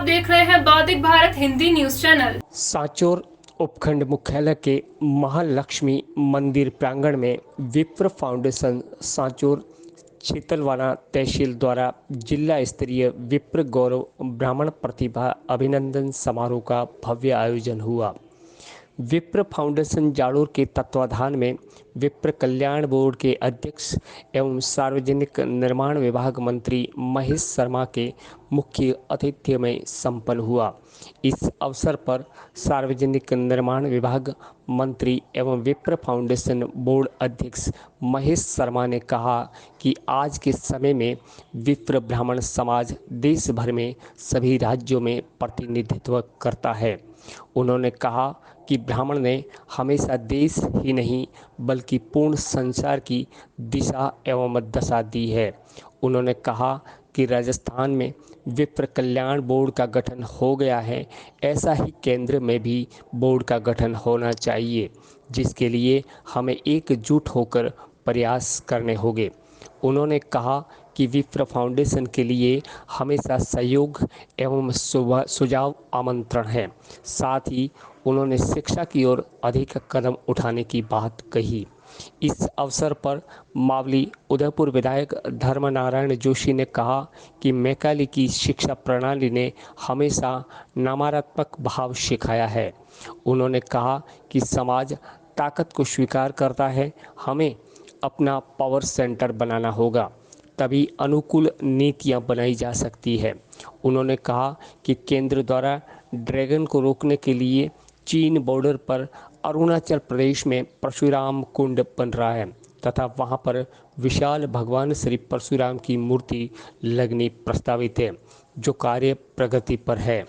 आप देख रहे हैं बौद्धिक भारत हिंदी न्यूज चैनल। सांचौर उपखंड मुख्यालय के महालक्ष्मी मंदिर प्रांगण में विप्र फाउंडेशन सांचौर चीतलवाना तहसील द्वारा जिला स्तरीय विप्र गौरव ब्राह्मण प्रतिभा अभिनंदन समारोह का भव्य आयोजन हुआ। विप्र फाउंडेशन जालोर के तत्वाधान में विप्र कल्याण बोर्ड के अध्यक्ष एवं सार्वजनिक निर्माण विभाग मंत्री महेश शर्मा के मुख्य आतिथ्य में संपन्न हुआ। इस अवसर पर सार्वजनिक निर्माण विभाग मंत्री एवं विप्र फाउंडेशन बोर्ड अध्यक्ष महेश शर्मा ने कहा कि आज के समय में विप्र ब्राह्मण समाज देश भर में सभी राज्यों में प्रतिनिधित्व करता है। उन्होंने कहा कि ब्राह्मण ने हमेशा देश ही नहीं बल्कि पूर्ण संसार की दिशा एवं दशा दी है। उन्होंने कहा कि राजस्थान में विप्र कल्याण बोर्ड का गठन हो गया है, ऐसा ही केंद्र में भी बोर्ड का गठन होना चाहिए, जिसके लिए हमें एकजुट होकर प्रयास करने होंगे। उन्होंने कहा कि विप्र फाउंडेशन के लिए हमेशा सहयोग एवं सुझाव आमंत्रण है। साथ ही उन्होंने शिक्षा की ओर अधिक कदम उठाने की बात कही। इस अवसर पर मावली उदयपुर विधायक धर्मनारायण जोशी ने कहा कि मैकाले की शिक्षा प्रणाली ने हमेशा नकारात्मक भाव सिखाया है। उन्होंने कहा कि समाज ताकत को स्वीकार करता है, हमें अपना पावर सेंटर बनाना होगा, तभी अनुकूल नीतियां बनाई जा सकती है। उन्होंने कहा कि केंद्र द्वारा ड्रैगन को रोकने के लिए चीन बॉर्डर पर अरुणाचल प्रदेश में परशुराम कुंड बन रहा है तथा वहां पर विशाल भगवान श्री परशुराम की मूर्ति लगनी प्रस्तावित है, जो कार्य प्रगति पर है।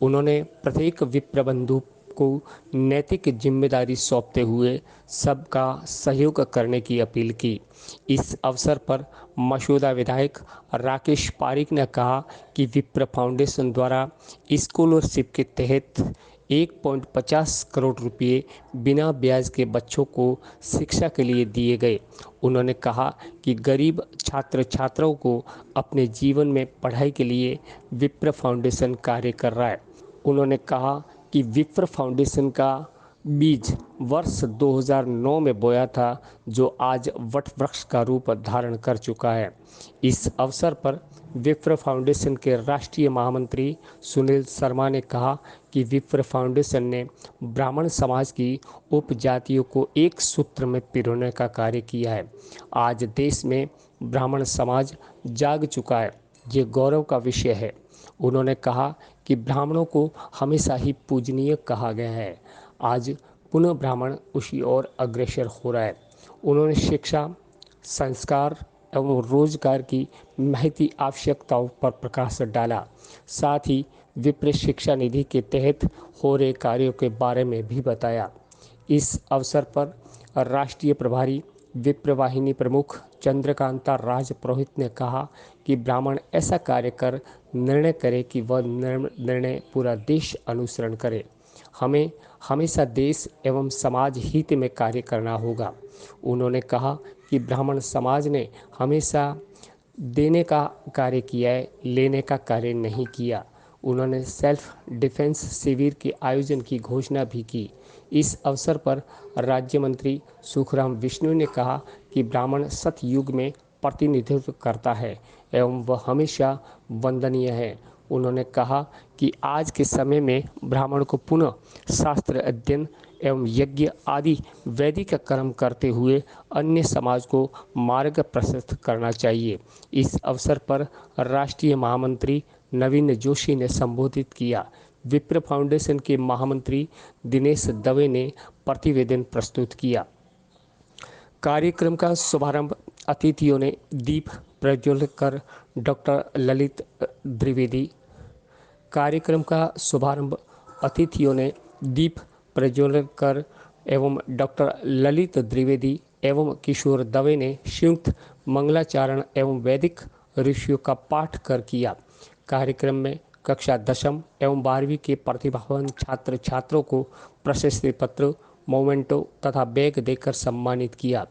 उन्होंने प्रत्येक विप्र बंधु को नैतिक जिम्मेदारी सौंपते हुए सबका सहयोग करने की अपील की। इस अवसर पर मशोदा विधायक राकेश पारिक ने कहा कि विप्र फाउंडेशन द्वारा स्कॉलरशिप के तहत 1.50 करोड़ रुपये बिना ब्याज के बच्चों को शिक्षा के लिए दिए गए। उन्होंने कहा कि गरीब छात्र छात्राओं को अपने जीवन में पढ़ाई के लिए विप्र फाउंडेशन कार्य कर रहा है। उन्होंने कहा कि विप्र फाउंडेशन का बीज वर्ष 2009 में बोया था, जो आज वट वृक्ष का रूप धारण कर चुका है। इस अवसर पर विप्र फाउंडेशन के राष्ट्रीय महामंत्री सुनील शर्मा ने कहा कि विप्र फाउंडेशन ने ब्राह्मण समाज की उपजातियों को एक सूत्र में पिरोने का कार्य किया है। आज देश में ब्राह्मण समाज जाग चुका है, ये गौरव का विषय है। उन्होंने कहा कि ब्राह्मणों को हमेशा ही पूजनीय कहा गया है, आज पुनः ब्राह्मण उसी ओर अग्रसर हो रहा है। उन्होंने शिक्षा, संस्कार एवं रोजगार की महती आवश्यकताओं पर प्रकाश डाला। साथ ही विप्र शिक्षा निधि के तहत हो रहे कार्यों के बारे में भी बताया। इस अवसर पर राष्ट्रीय प्रभारी विप्र वाहिनी प्रमुख चंद्रकांता राज पुरोहित ने कहा कि ब्राह्मण ऐसा कार्य कर निर्णय करे कि वह निर्णय पूरा देश अनुसरण करे। हमें हमेशा देश एवं समाज हित में कार्य करना होगा। उन्होंने कहा कि ब्राह्मण समाज ने हमेशा देने का कार्य किया है, लेने का कार्य नहीं किया। उन्होंने सेल्फ डिफेंस शिविर के आयोजन की घोषणा भी की। इस अवसर पर राज्य मंत्री सुखराम विष्णु ने कहा कि ब्राह्मण सतयुग में प्रतिनिधित्व करता है एवं वह हमेशा वंदनीय है। उन्होंने कहा कि आज के समय में ब्राह्मण को पुनः शास्त्र अध्ययन एवं यज्ञ आदि वैदिक कर्म करते हुए अन्य समाज को मार्ग प्रशस्त करना चाहिए। इस अवसर पर राष्ट्रीय महामंत्री नवीन जोशी ने संबोधित किया। विप्र फाउंडेशन के महामंत्री दिनेश दवे ने प्रतिवेदन प्रस्तुत किया। कार्यक्रम का शुभारंभ अतिथियों ने दीप प्रज्वलित कर डॉक्टर ललित द्विवेदी कार्यक्रम का शुभारंभ अतिथियों ने दीप प्रज्वलित कर एवं डॉक्टर ललित द्विवेदी एवं किशोर दवे ने संयुक्त मंगलाचरण एवं वैदिक ऋषियों का पाठ कर किया। कार्यक्रम में कक्षा 10वीं एवं 12वीं के प्रतिभावान छात्र छात्रों को प्रशस्ति पत्र, मोमेंटो तथा बैग देकर सम्मानित किया।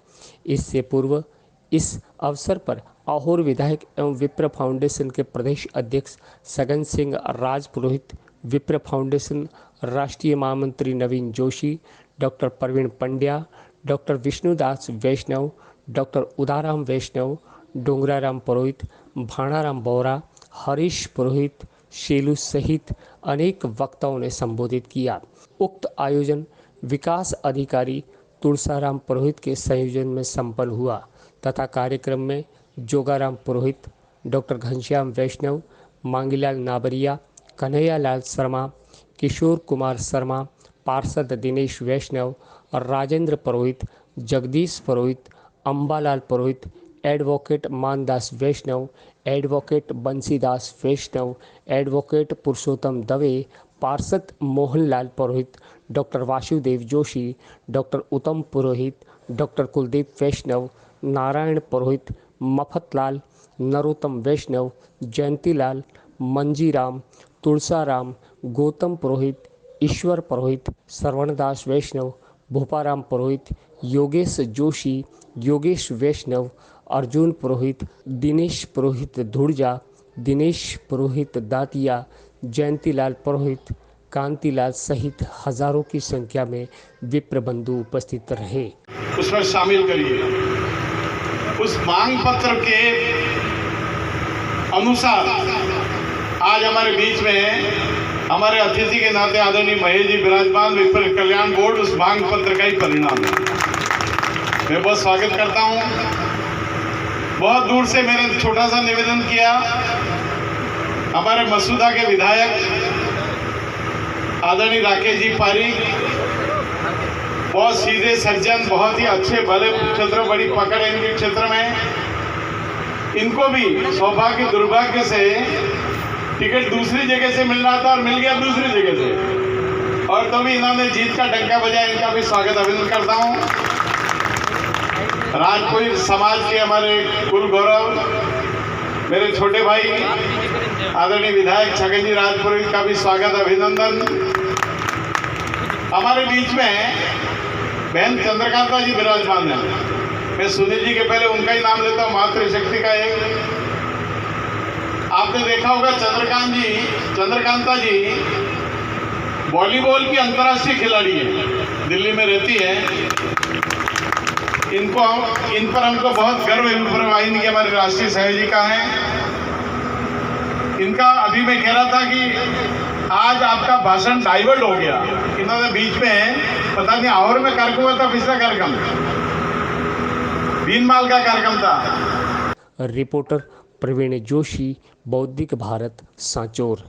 इससे पूर्व इस अवसर पर आहोर विधायक एवं विप्र फाउंडेशन के प्रदेश अध्यक्ष सगन सिंह राजपुरोहित, विप्र फाउंडेशन राष्ट्रीय महामंत्री नवीन जोशी, डॉक्टर प्रवीण पंड्या, डॉक्टर विष्णुदास वैष्णव, डॉक्टर उदाराम वैष्णव, डोंगराराम पुरोहित, भाणाराम बोरा, हरीश पुरोहित, शेलू सहित अनेक वक्ताओं ने संबोधित किया। उक्त आयोजन विकास अधिकारी तुलसाराम पुरोहित के संयोजन में संपन्न हुआ तथा कार्यक्रम में जोगाराम पुरोहित, डॉक्टर घनश्याम वैष्णव, मांगीलाल नाबरिया, कन्हैयालाल शर्मा, किशोर कुमार शर्मा, पार्षद दिनेश वैष्णव और राजेंद्र पुरोहित, जगदीश पुरोहित, अंबालाल पुरोहित, एडवोकेट मानदास वैष्णव, एडवोकेट बंसीदास वैष्णव, एडवोकेट पुरुषोत्तम दवे, पार्षद मोहनलाल पुरोहित, डॉक्टर वासुदेव जोशी, डॉक्टर उत्तम पुरोहित, डॉक्टर कुलदीप वैष्णव, नारायण पुरोहित, मफतलाल, नरोत्तम वैष्णव, जयंतीलाल, मंजीराम, तुलसाराम, गौतम पुरोहित, ईश्वर पुरोहित, श्रवणदास वैष्णव, भूपाराम पुरोहित, योगेश जोशी, योगेश वैष्णव, अर्जुन पुरोहित, दिनेश पुरोहित धुर्जा, दिनेश पुरोहित दातिया, जयंतीलाल पुरोहित, कांतिलाल सहित हजारों की संख्या में विप्र बंधु उपस्थित रहे। उसमें शामिल करिए। उस मांग पत्र के अनुसार आज हमारे बीच में हमारे अतिथि के नाते आदरणीय महेश जी विराजमान, विप्र कल्याण बोर्ड उस मांग पत्र का ही परिणाम है। मैं बहुत स्वागत करता हूं। बहुत दूर से मैंने छोटा सा निवेदन किया। हमारे मसूदा के विधायक आदरणीय राकेश जी पारीक बहुत सीधे सज्जन, बहुत ही अच्छे, भले क्षेत्र, बड़ी पकड़ है इनके क्षेत्र में। इनको भी सौभाग्य दुर्भाग्य से टिकट दूसरी जगह से मिल रहा था और मिल गया दूसरी जगह से, और तो भी इन्होंने जीत का डंका बजाया। इनका भी स्वागत अभिनंदन करता हूं। राजपुर समाज के हमारे कुल गौरव मेरे छोटे भाई आदरणीय विधायक छगन जी राजपुरोहित का भी स्वागत अभिनंदन। हमारे बीच में बहन चंद्रकांता जी विराजमान है। मैं सुनील जी के पहले उनका ही नाम लेता हूँ, मातृशक्ति का एक। आपने देखा होगा चंद्रकांता जी वॉलीबॉल की अंतर्राष्ट्रीय खिलाड़ी है, दिल्ली में रहती है। इन पर हमको बहुत गर्व है। विप्र वाहिनी की हमारी राष्ट्रीय सहयोजिका है। इनका अभी मैं कह रहा था कि आज आपका भाषण डाइवर्ट हो गया। इन्होंने बीच में पता नहीं आहोर में कार्यक्रम हुआ था, पिछला कार्यक्रम बीनमाल का कार्यक्रम था। रिपोर्टर प्रवीण जोशी, बौद्धिक भारत, सांचौर।